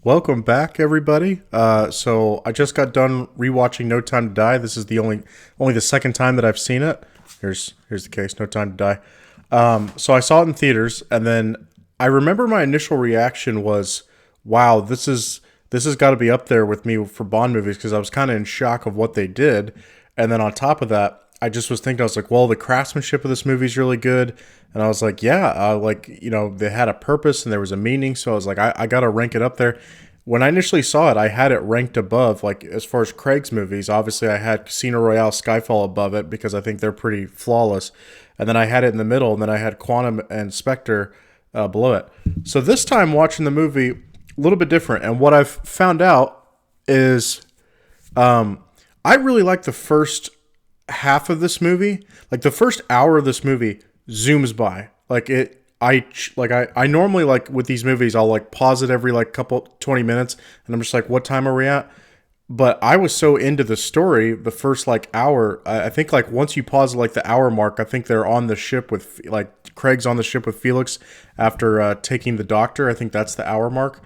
Welcome back, everybody. So I just got done rewatching No Time to Die. This is the only the second time that I've seen it. Here's the case, No Time to Die. So I saw it in theaters, and then I remember my initial reaction was, "Wow, this has got to be up there with me for Bond movies," because I was kind of in shock of what they did. And then on top of that, I just was thinking, I was like, "Well, the craftsmanship of this movie is really good." And I was like, yeah, they had a purpose and there was a meaning. So I was like, I got to rank it up there. When I initially saw it, I had it ranked above, like as far as Craig's movies. Obviously, I had Casino Royale, Skyfall above it because I think they're pretty flawless. And then I had it in the middle, and then I had Quantum and Spectre below it. So this time watching the movie, a little bit different. And what I've found out is I really like the first half of this movie. Like the first hour of this movie zooms by. I normally, like with these movies, I'll like pause it every like couple 20 minutes and I'm just like, what time are we at? But I was so into the story the first like hour. I think like once you pause like the hour mark, I think they're on the ship with like Craig's on the ship with Felix after taking the doctor. I think that's the hour mark.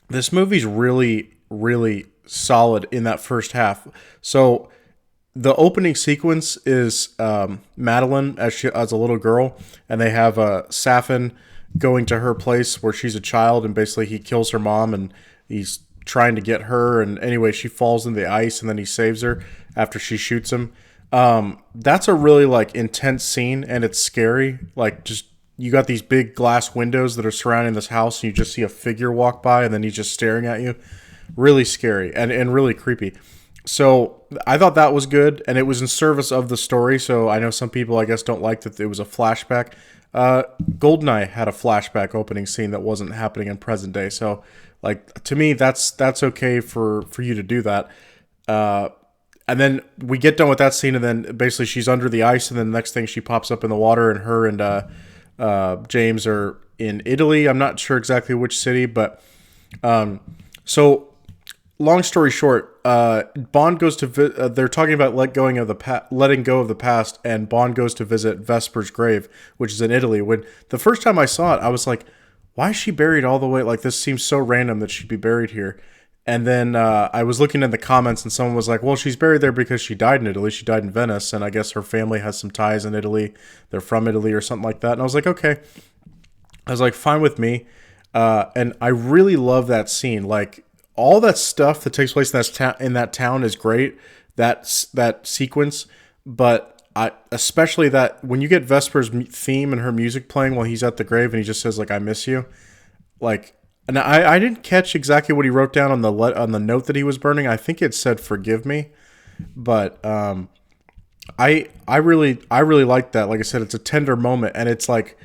This movie's really, really solid in that first half. So the opening sequence is Madeline as a little girl, and they have Safin going to her place where she's a child, and basically he kills her mom, and he's trying to get her, and anyway, she falls in the ice, and then he saves her after she shoots him. That's a really like intense scene, and it's scary. Like just you got these big glass windows that are surrounding this house, and you just see a figure walk by, and then he's just staring at you. Really scary and really creepy. So I thought that was good, and it was in service of the story. So I know some people, I guess, don't like that it was a flashback. Goldeneye had a flashback opening scene that wasn't happening in present day. So, like to me, that's okay for you to do that. And then we get done with that scene, and then basically she's under the ice, and then the next thing she pops up in the water, and her and James are in Italy. I'm not sure exactly which city, but so. Long story short, Bond goes to they're talking about letting go of the past, and Bond goes to visit Vesper's grave, which is in Italy. When the first time I saw it, I was like, "Why is she buried all the way? Like this seems so random that she'd be buried here." And then I was looking in the comments, and someone was like, "Well, she's buried there because she died in Italy. She died in Venice, and I guess her family has some ties in Italy. They're from Italy or something like that." And I was like, "Okay." I was like, "Fine with me." And I really love that scene, like. All that stuff that takes place in that town is great. That sequence, but I especially that when you get Vesper's theme and her music playing while he's at the grave and he just says like "I miss you," like, and I didn't catch exactly what he wrote down on the note that he was burning. I think it said "Forgive me," but I really like that. Like I said, it's a tender moment, and it's like.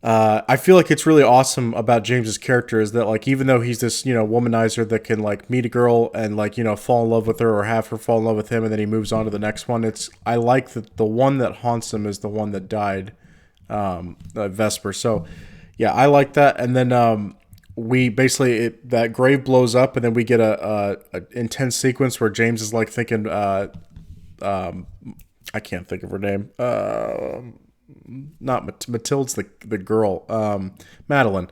I feel like it's really awesome about James's character is that like even though he's this womanizer that can like meet a girl and like fall in love with her or have her fall in love with him and then he moves on to the next one. I like that the one that haunts him is the one that died, Vesper. So yeah, I like that. And then we basically that grave blows up and then we get a intense sequence where James is like thinking I can't think of her name. Not Matilda's the girl, Madeline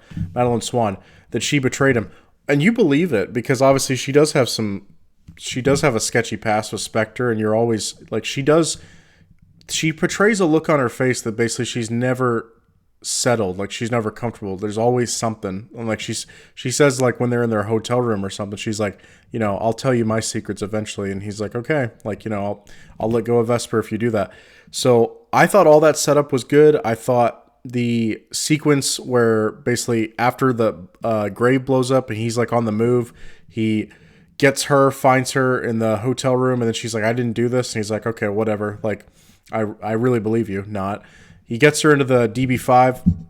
Swan, that she betrayed him, and you believe it because obviously she does have a sketchy past with Spectre, and you're always like she portrays a look on her face that basically she's never settled, like she's never comfortable. There's always something, and like she says like when they're in their hotel room or something, she's like, I'll tell you my secrets eventually, and he's like, okay, like I'll let go of Vesper if you do that. So I thought all that setup was good. I thought the sequence where basically after the grave blows up and he's like on the move, he gets her, finds her in the hotel room, and then she's like, I didn't do this, and he's like, okay, whatever, like I really believe you. Not. He gets her into the DB5.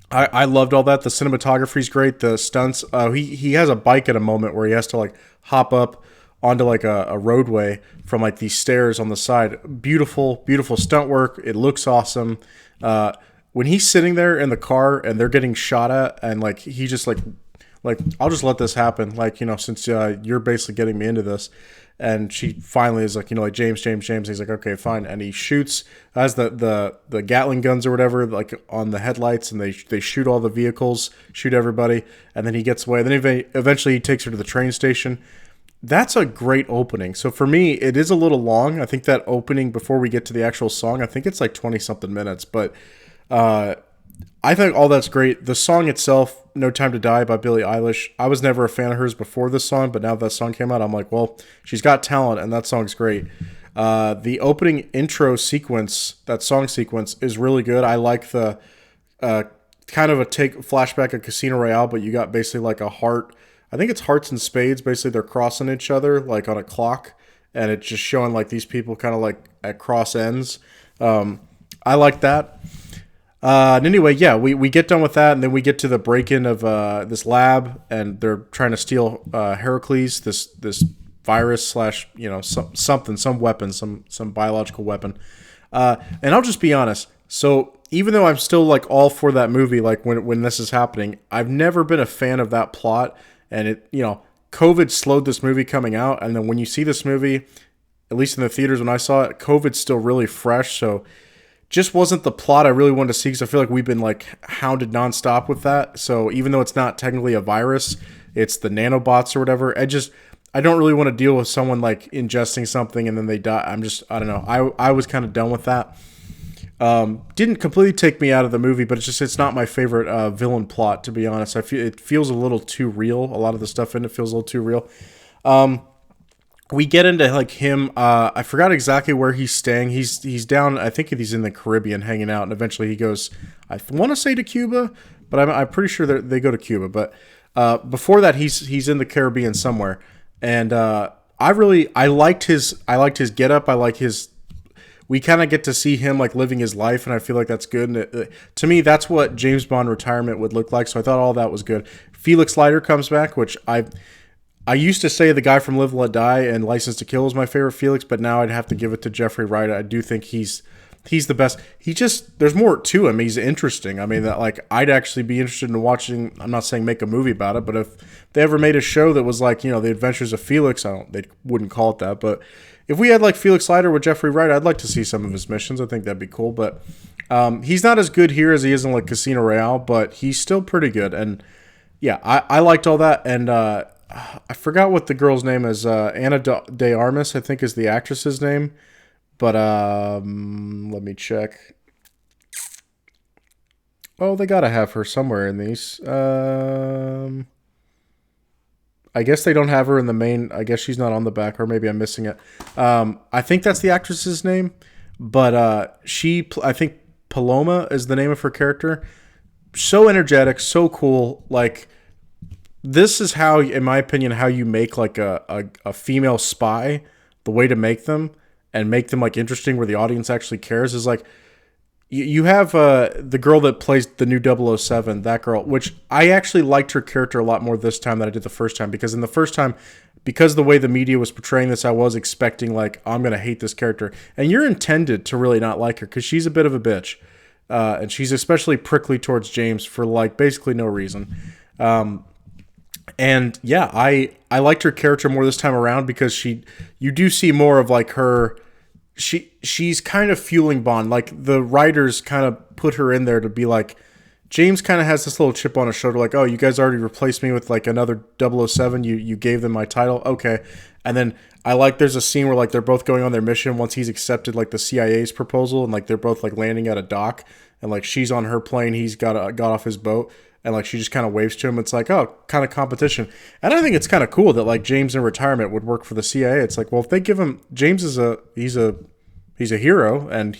I loved all that. The cinematography's great. The stunts. He has a bike at a moment where he has to like hop up onto like a roadway from like these stairs on the side. Beautiful, beautiful stunt work. It looks awesome. When he's sitting there in the car and they're getting shot at and like he just like like, I'll just let this happen. Like, since you're basically getting me into this. And she finally is like, like, James, James, James. He's like, okay, fine. And he shoots, has the Gatling guns or whatever, like on the headlights, and they shoot all the vehicles, shoot everybody, and then he gets away. Then eventually he takes her to the train station. That's a great opening. So for me, it is a little long. I think that opening, before we get to the actual song, I think it's like 20 something minutes, but I think all that's great. The song itself, No Time to Die by Billie Eilish, I was never a fan of hers before this song, but now that song came out, I'm like, well, she's got talent, and that song's great. The opening intro sequence, that song sequence, is really good. I like the kind of a flashback of Casino Royale, but you got basically like a heart. I think it's hearts and spades. Basically, they're crossing each other like on a clock, and it's just showing like these people kind of like at cross ends. I like that. And anyway, yeah, we get done with that, and then we get to the break-in of this lab, and they're trying to steal Heracles, this virus slash some weapon, some biological weapon. And I'll just be honest. So even though I'm still like all for that movie, like when this is happening, I've never been a fan of that plot, and COVID slowed this movie coming out, and then when you see this movie, at least in the theaters when I saw it, COVID's still really fresh, so just wasn't the plot I really wanted to see, because I feel like we've been like hounded nonstop with that. So even though it's not technically a virus, it's the nanobots or whatever. I don't really want to deal with someone like ingesting something and then they die. I don't know. I was kind of done with that. Didn't completely take me out of the movie, but it's not my favorite villain plot, to be honest. It feels a little too real. A lot of the stuff in it feels a little too real. We get into like him. I forgot exactly where he's staying. He's down. I think he's in the Caribbean hanging out, and eventually he goes. I want to say to Cuba, but I'm pretty sure that they go to Cuba. But before that, he's in the Caribbean somewhere, and I liked his getup. I like his. We kind of get to see him like living his life, and I feel like that's good. And to me, that's what James Bond retirement would look like. So I thought all that was good. Felix Leiter comes back, which I used to say the guy from Live and Let Die and License to Kill is my favorite Felix, but now I'd have to give it to Jeffrey Wright. I do think he's the best. There's more to him. He's interesting. I mean, that like I'd actually be interested in watching. I'm not saying make a movie about it, but if they ever made a show that was like, the Adventures of Felix, they wouldn't call it that, but if we had like Felix Leiter with Jeffrey Wright, I'd like to see some of his missions. I think that'd be cool, but he's not as good here as he is in like Casino Royale, but he's still pretty good. And yeah, I liked all that, and I forgot what the girl's name is. Anna de Armas, I think, is the actress's name. But let me check. Oh, they gotta have her somewhere in these. I guess they don't have her in the main. I guess she's not on the back, or maybe I'm missing it. I think that's the actress's name. But I think Paloma is the name of her character. So energetic, so cool. Like, this is how, in my opinion, how you make like a female spy. The way to make them and make them like interesting, where the audience actually cares, is like you have the girl that plays the new 007, that girl, which I actually liked her character a lot more this time than I did the first time, because in the first time, because the way the media was portraying this, I was expecting like, I'm gonna hate this character, and you're intended to really not like her because she's a bit of a bitch, and she's especially prickly towards James for like basically no reason. And yeah, I liked her character more this time around, because you do see more of like her. She's kind of fueling Bond. Like, the writers kind of put her in there to be like, James kind of has this little chip on his shoulder, like, oh, you guys already replaced me with like another 007. You gave them my title, okay. And then there's a scene where like they're both going on their mission once he's accepted like the CIA's proposal, and like they're both like landing at a dock, and like she's on her plane, he's got off his boat. And like she just kind of waves to him. It's like, oh, kind of competition. And I think it's kind of cool that like James in retirement would work for the CIA. It's like, well, if they give him, James is he's a hero, and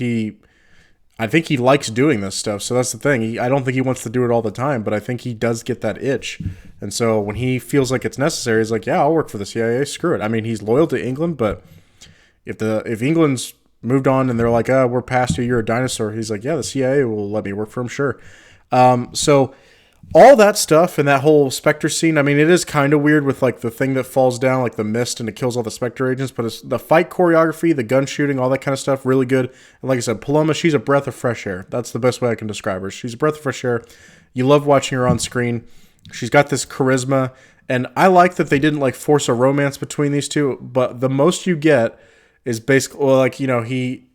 I think he likes doing this stuff. So that's the thing. I don't think he wants to do it all the time, but I think he does get that itch. And so when he feels like it's necessary, he's like, yeah, I'll work for the CIA. Screw it. I mean, he's loyal to England, but if England's moved on and they're like, oh, we're past you, you're a dinosaur, he's like, yeah, the CIA will let me work for him, sure. So all that stuff and that whole Spectre scene, I mean, it is kind of weird with like the thing that falls down, like the mist, and it kills all the Spectre agents, but it's the fight choreography, the gun shooting, all that kind of stuff, really good. And like I said, Paloma, she's a breath of fresh air. That's the best way I can describe her. She's a breath of fresh air. You love watching her on screen. She's got this charisma, and I like that they didn't like force a romance between these two. But the most you get is basically, well, like, you know,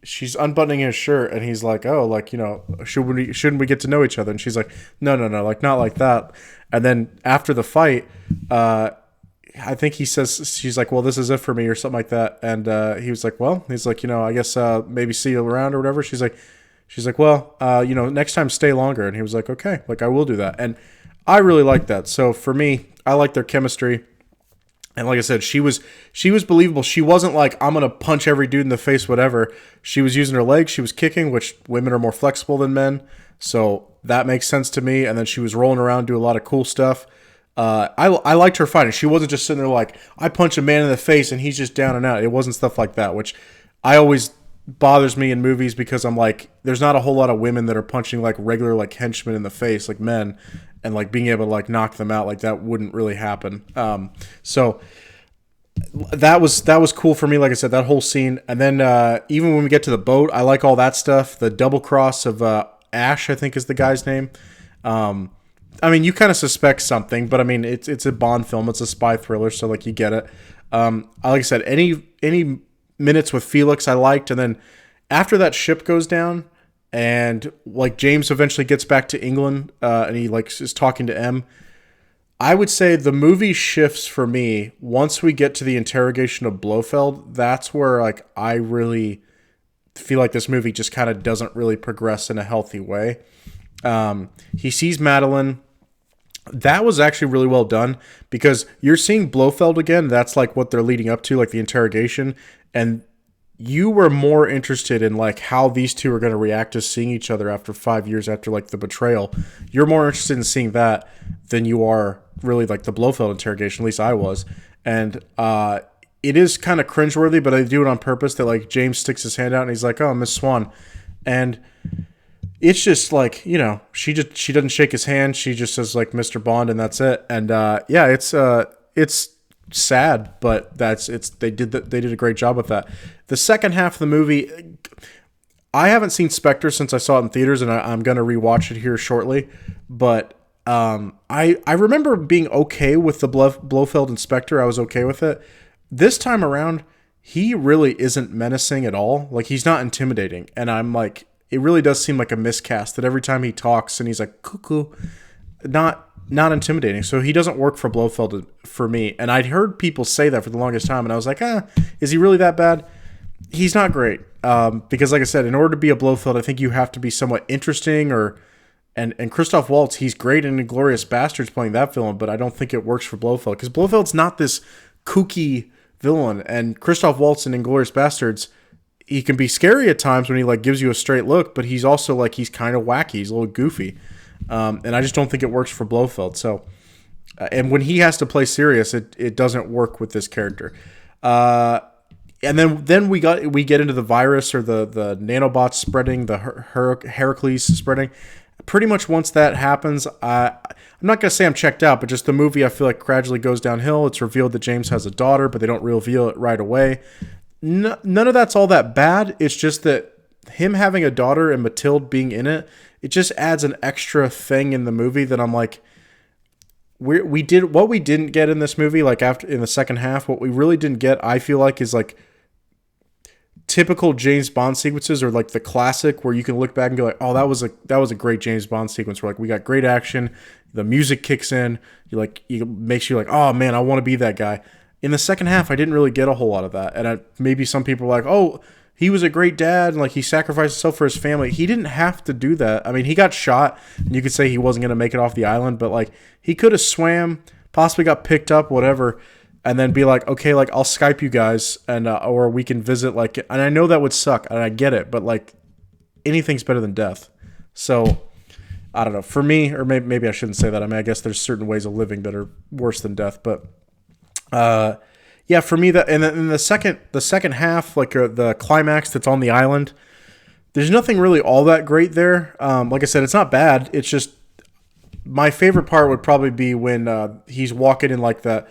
she's unbuttoning his shirt, and he's like, oh, like, you know, shouldn't we get to know each other? And she's like, no, no, no, like, not like that. And then after the fight, I think he says, she's like, well, this is it for me, or something like that. And he was like, well, he's like, you know, I guess maybe see you around or whatever. She's like, well, you know, next time stay longer. And he was like, okay, like, I will do that. And I really like that. So for me, I like their chemistry. And like I said, she was believable. She wasn't like, I'm going to punch every dude in the face, whatever. She was using her legs. She was kicking, which women are more flexible than men. So that makes sense to me. And then she was rolling around, doing a lot of cool stuff. I liked her fighting. She wasn't just sitting there like, I punch a man in the face and he's just down and out. It wasn't stuff like that, which I always bothers me in movies, because I'm like, there's not a whole lot of women that are punching like regular like henchmen in the face like men, and like being able to like knock them out. Like that wouldn't really happen. So that was cool for me. Like I said, that whole scene. And then even when we get to the boat, I like all that stuff. The double cross of Ash, I think is the guy's name. I mean, you kind of suspect something, but I mean, it's a Bond film. It's a spy thriller, so like you get it. Like I said, any minutes with Felix I liked, and then after that ship goes down, and like James eventually gets back to England, and he like is talking to M. I would say the movie shifts for me once we get to the interrogation of Blofeld. That's where like I really feel like this movie just kind of doesn't really progress in a healthy way. He sees Madeline. That was actually really well done, because you're seeing Blofeld again. That's like what they're leading up to, like the interrogation. And you were more interested in like how these two are going to react to seeing each other after 5 years after like the betrayal. You're more interested in seeing that than you are really like the Blofeld interrogation. At least I was. And it is kind of cringeworthy, but I do it on purpose, that like James sticks his hand out and he's like, oh, Miss Swan. And it's just like, you know, she doesn't shake his hand. She just says like Mr. Bond, and that's it. And yeah, it's sad, but they did a great job with that. The second half of the movie, I haven't seen Spectre since I saw it in theaters, and I'm gonna rewatch it here shortly. But I remember being okay with the Blofeld and Spectre. I was okay with it. This time around, he really isn't menacing at all. Like, he's not intimidating, and I'm like, it really does seem like a miscast that every time he talks and he's like cuckoo, not intimidating. So he doesn't work for Blofeld for me. And I'd heard people say that for the longest time, and I was like, is he really that bad? He's not great. Because like I said, in order to be a Blofeld, I think you have to be somewhat interesting, and Christoph Waltz, he's great in Inglourious Basterds playing that villain, but I don't think it works for Blofeld, because Blofeld's not this kooky villain, and Christoph Waltz in Inglourious Basterds, he can be scary at times when he like gives you a straight look, but he's also like, he's kind of wacky, he's a little goofy, and I just don't think it works for Blofeld. So, and when he has to play serious, it doesn't work with this character. And then we get into the virus, or the nanobots spreading, the Heracles spreading. Pretty much once that happens, I'm not gonna say I'm checked out, but just the movie I feel like gradually goes downhill. It's revealed that James has a daughter, but they don't reveal it right away. None of that's all that bad. It's just that him having a daughter and Mathilde being in it, it just adds an extra thing in the movie that I'm like, we did what we didn't get in this movie. Like after in the second half, what we really didn't get, I feel like, is like typical James Bond sequences, or like the classic where you can look back and go like, oh, that was a great James Bond sequence, where like we got great action, the music kicks in, you makes you like, oh man, I want to be that guy. In the second half, I didn't really get a whole lot of that. And maybe some people were like, oh, he was a great dad, and like he sacrificed himself for his family. He didn't have to do that. I mean, he got shot, and you could say he wasn't going to make it off the island, but like he could have swam, possibly got picked up, whatever, and then be like, okay, like I'll Skype you guys, and or we can visit. Like, and I know that would suck, and I get it, but like anything's better than death. So I don't know. For me, or maybe I shouldn't say that. I mean, I guess there's certain ways of living that are worse than death, but. Yeah, for me, that and in the second half, like the climax that's on the island, there's nothing really all that great there. Like I said, it's not bad. It's just my favorite part would probably be when he's walking in like that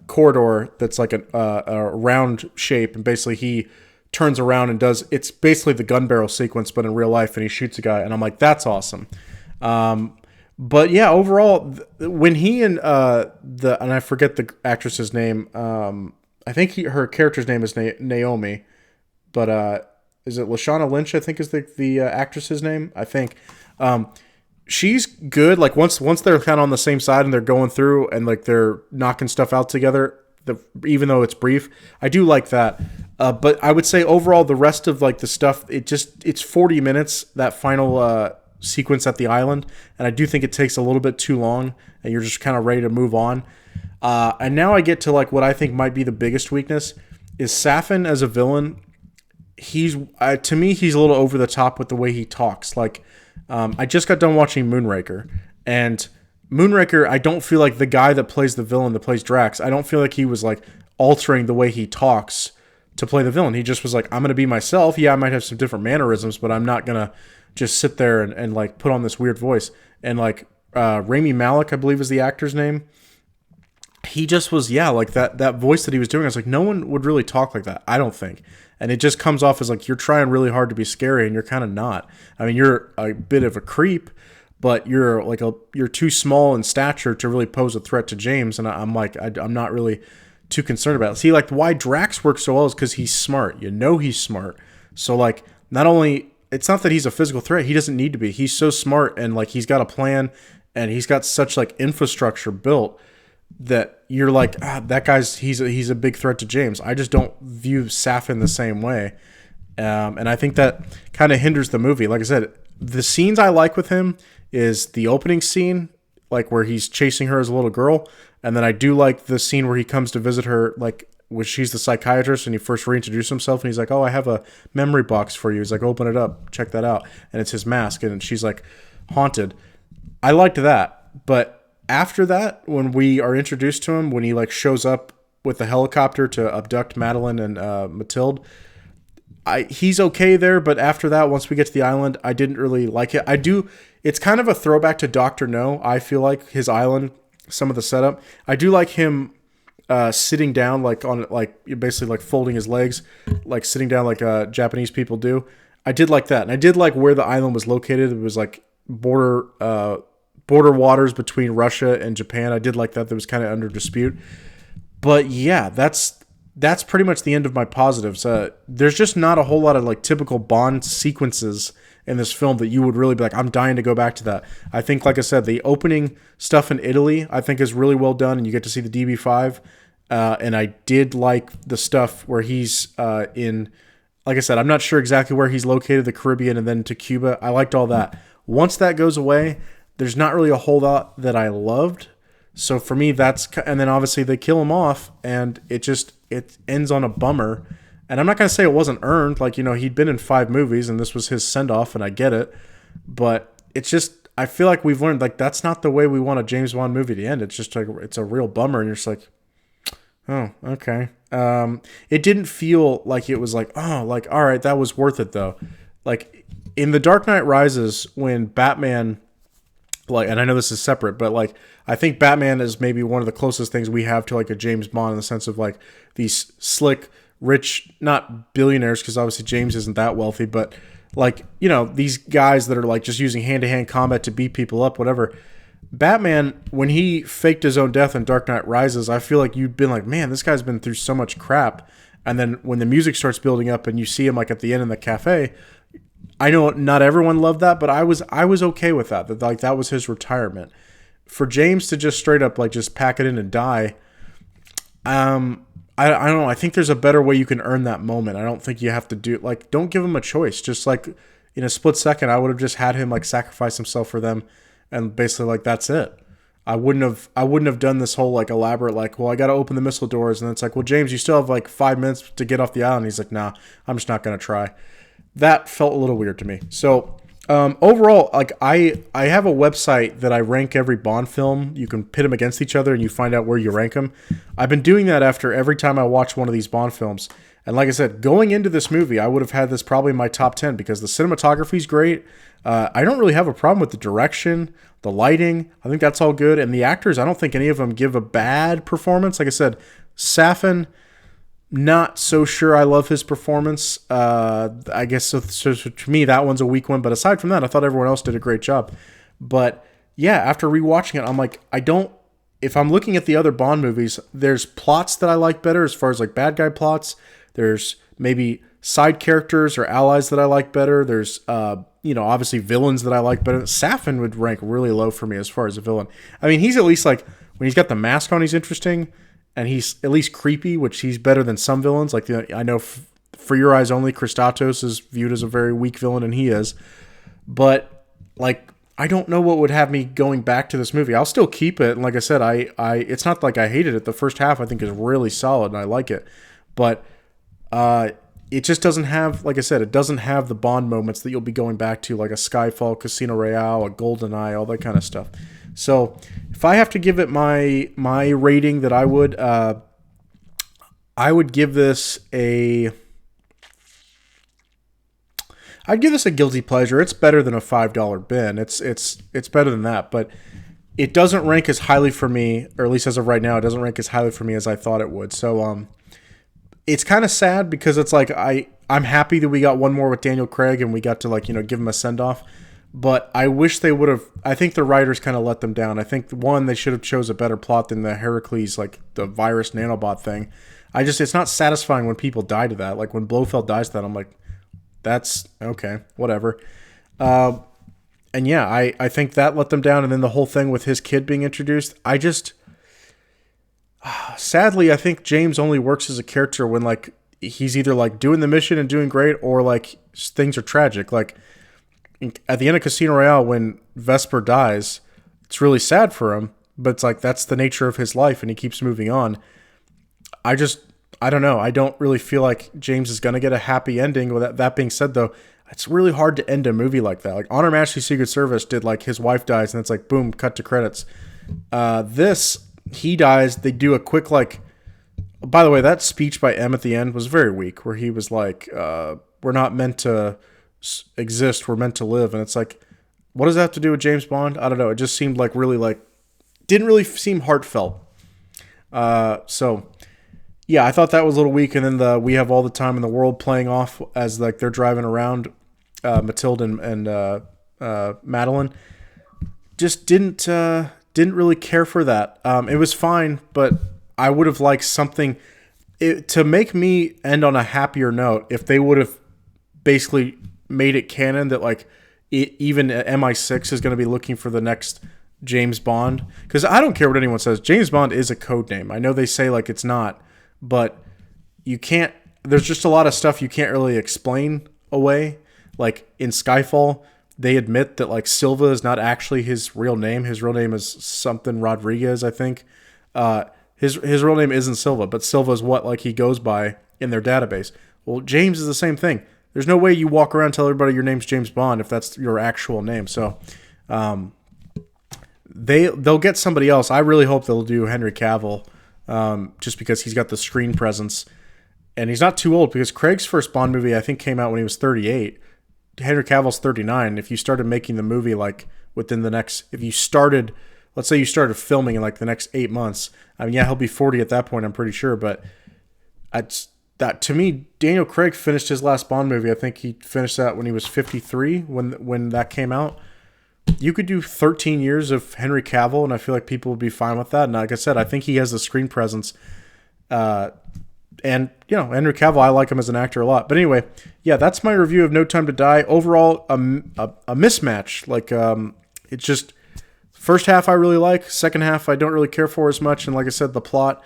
corridor that's like a round shape, and basically he turns around and it's basically the gun barrel sequence, but in real life, and he shoots a guy, and I'm like, that's awesome. But yeah, overall, when he and and I forget the actress's name. I think her character's name is Naomi, but is it Lashana Lynch? I think is the actress's name. I think. She's good. Like once they're kind of on the same side and they're going through and like they're knocking stuff out together, even though it's brief, I do like that. But I would say overall, the rest of like the stuff, it's 40 minutes, that final sequence at the island, and I do think it takes a little bit too long, and you're just kind of ready to move on. And now I get to like what I think might be the biggest weakness is Safin as a villain. He's to me, he's a little over the top with the way he talks. Like I just got done watching Moonraker, and Moonraker, I don't feel like the guy that plays the villain that plays Drax, I don't feel like he was like altering the way he talks to play the villain. He just was like, I'm going to be myself. Yeah, I might have some different mannerisms, but I'm not going to just sit there and like put on this weird voice. And like Rami Malek, I believe is the actor's name. He just was, yeah, like that voice that he was doing. I was like, no one would really talk like that, I don't think. And it just comes off as like you're trying really hard to be scary and you're kind of not. I mean, you're a bit of a creep, but you're too small in stature to really pose a threat to James. And I'm like, I'm not really too concerned about it. See, like why Drax works so well is because he's smart. You know he's smart. So like not only, it's not that he's a physical threat. He doesn't need to be. He's so smart and like he's got a plan and he's got such like infrastructure built that you're like, that guy's he's a big threat to James. I just don't view Safin the same way. And I think that kind of hinders the movie. Like I said, the scenes I like with him is the opening scene, like where he's chasing her as a little girl. And then I do like the scene where he comes to visit her, like when she's the psychiatrist and he first reintroduced himself and he's like, oh, I have a memory box for you. He's like, open it up, check that out. And it's his mask. And she's like haunted. I liked that. But after that, when we are introduced to him, when he like shows up with the helicopter to abduct Madeline and Mathilde, he's okay there, but after that, once we get to the island, I didn't really like it. It's kind of a throwback to Dr. No, I feel like, his island, some of the setup. I do like him sitting down, like on like basically like folding his legs, like sitting down like Japanese people do. I did like that. And I did like where the island was located. It was like border waters between Russia and Japan. I did like that. That was kind of under dispute. But yeah, that's pretty much the end of my positives. There's just not a whole lot of like typical Bond sequences in this film that you would really be like, I'm dying to go back to that. I think, like I said, the opening stuff in Italy, I think is really well done, and you get to see the DB5. And I did like the stuff where he's in, like I said, I'm not sure exactly where he's located, the Caribbean and then to Cuba. I liked all that. Once that goes away, there's not really a whole lot that I loved. So for me, and then obviously they kill him off, and it ends on a bummer. And I'm not going to say it wasn't earned. Like, he'd been in 5 movies, and this was his send-off, and I get it. But it's just, I feel like we've learned, like, that's not the way we want a James Bond movie to end. It's just like, it's a real bummer, and you're just like, oh, okay. It didn't feel like it was like, oh, like, all right, that was worth it, though. Like, in The Dark Knight Rises, when Batman, like, and I know this is separate, but like, I think Batman is maybe one of the closest things we have to like a James Bond in the sense of like these slick, rich, not billionaires, because obviously James isn't that wealthy, but like, these guys that are like just using hand-to-hand combat to beat people up, whatever. Batman, when he faked his own death in Dark Knight Rises, I feel like you've been like, man, this guy's been through so much crap. And then when the music starts building up and you see him like at the end in the cafe, I know not everyone loved that, but I was okay with that. That like that was his retirement. For James to just straight up like just pack it in and die, I don't know. I think there's a better way you can earn that moment. I don't think you have to do like, don't give him a choice. Just like in a split second, I would have just had him like sacrifice himself for them, and basically like that's it. I wouldn't have done this whole like elaborate like, well, I got to open the missile doors, and it's like, well, James, you still have like 5 minutes to get off the island. He's like, nah, I'm just not gonna try. That felt a little weird to me. So overall, like I have a website that I rank every Bond film. You can pit them against each other and you find out where you rank them. I've been doing that after every time I watch one of these Bond films. And like I said, going into this movie, I would have had this probably in my top 10 because the cinematography is great. I don't really have a problem with the direction, the lighting. I think that's all good. And the actors, I don't think any of them give a bad performance. Like I said, Safin, not so sure I love his performance. I guess so to me, that one's a weak one. But aside from that, I thought everyone else did a great job. But yeah, after rewatching it, I'm like, I don't. If I'm looking at the other Bond movies, there's plots that I like better as far as like bad guy plots. There's maybe side characters or allies that I like better. There's obviously villains that I like better. Safin would rank really low for me as far as a villain. I mean, he's at least like when he's got the mask on, he's interesting, and he's at least creepy, which he's better than some villains. Like I know For Your Eyes Only, Christatos is viewed as a very weak villain, and he is. But like, I don't know what would have me going back to this movie. I'll still keep it, and like I said, I it's not like I hated it. The first half I think is really solid, and I like it, but it just doesn't have, like I said, it doesn't have the Bond moments that you'll be going back to, like a Skyfall, Casino Royale, a GoldenEye, all that kind of stuff. So if I have to give it my rating that I would give this I'd give this a guilty pleasure. It's better than a $5 bin. It's better than that, but it doesn't rank as highly for me, or at least as of right now, it doesn't rank as highly for me as I thought it would. So it's kind of sad because it's like I'm happy that we got one more with Daniel Craig and we got to give him a send off. But I wish they would have. I think the writers kind of let them down. I think one, they should have chose a better plot than the Heracles, like the virus nanobot thing. It's not satisfying when people die to that. Like when Blofeld dies to that, I'm like, that's okay, whatever. And yeah, I think that let them down. And then the whole thing with his kid being introduced, sadly, I think James only works as a character when like he's either like doing the mission and doing great, or like things are tragic. Like at the end of Casino Royale, when Vesper dies, it's really sad for him, but it's like that's the nature of his life, and he keeps moving on. I don't know. I don't really feel like James is going to get a happy ending. With that being said, though, it's really hard to end a movie like that. Like Honor Majesty Secret Service did, like his wife dies, and it's like boom, cut to credits. He dies. They do a quick like. By the way, that speech by M at the end was very weak, where he was like, "We're not meant to exist. We're meant to live," and it's like, what does that have to do with James Bond? I don't know. It just seemed like really like didn't really seem heartfelt. So. Yeah, I thought that was a little weak, and then We Have All the Time in the World playing off as like they're driving around, Matilda and Madeline, just didn't really care for that. It was fine, but I would have liked something to make me end on a happier note if they would have basically made it canon that like even MI6 is going to be looking for the next James Bond, because I don't care what anyone says. James Bond is a code name. I know they say like it's not. But you can't, there's just a lot of stuff you can't really explain away. Like in Skyfall, they admit that like Silva is not actually his real name. His real name is something Rodriguez, I think. His real name isn't Silva, but Silva is what like he goes by in their database. Well, James is the same thing. There's no way you walk around and tell everybody your name's James Bond if that's your actual name. So they'll get somebody else. I really hope they'll do Henry Cavill. Just because he's got the screen presence, and he's not too old, because Craig's first Bond movie I think came out when he was 38. Henry Cavill's 39. If you started making the movie like within the next, let's say you started filming in like the next 8 months, I mean, yeah, he'll be 40 at that point, I'm pretty sure, but to me, Daniel Craig finished his last Bond movie. I think he finished that when he was 53 when that came out. You could do 13 years of Henry Cavill, and I feel like people would be fine with that. And like I said, I think he has the screen presence. And, Henry Cavill, I like him as an actor a lot. But anyway, yeah, that's my review of No Time to Die. Overall, a mismatch. Like, it's just, first half I really like. Second half I don't really care for as much. And like I said, the plot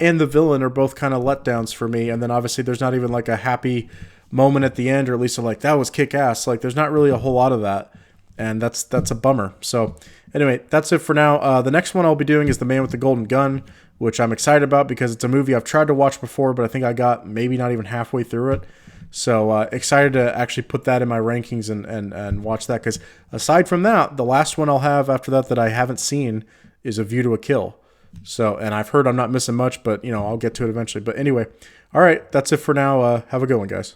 and the villain are both kind of letdowns for me. And then obviously there's not even like a happy moment at the end, or at least I'm like, that was kick-ass. Like, there's not really a whole lot of that. And that's a bummer. So anyway, that's it for now. The next one I'll be doing is The Man with the Golden Gun, which I'm excited about because it's a movie I've tried to watch before, but I think I got maybe not even halfway through it. So excited to actually put that in my rankings and watch that, because aside from that, the last one I'll have after that I haven't seen is A View to a Kill. So, and I've heard I'm not missing much, but I'll get to it eventually. But anyway, all right, that's it for now. Have a good one, guys.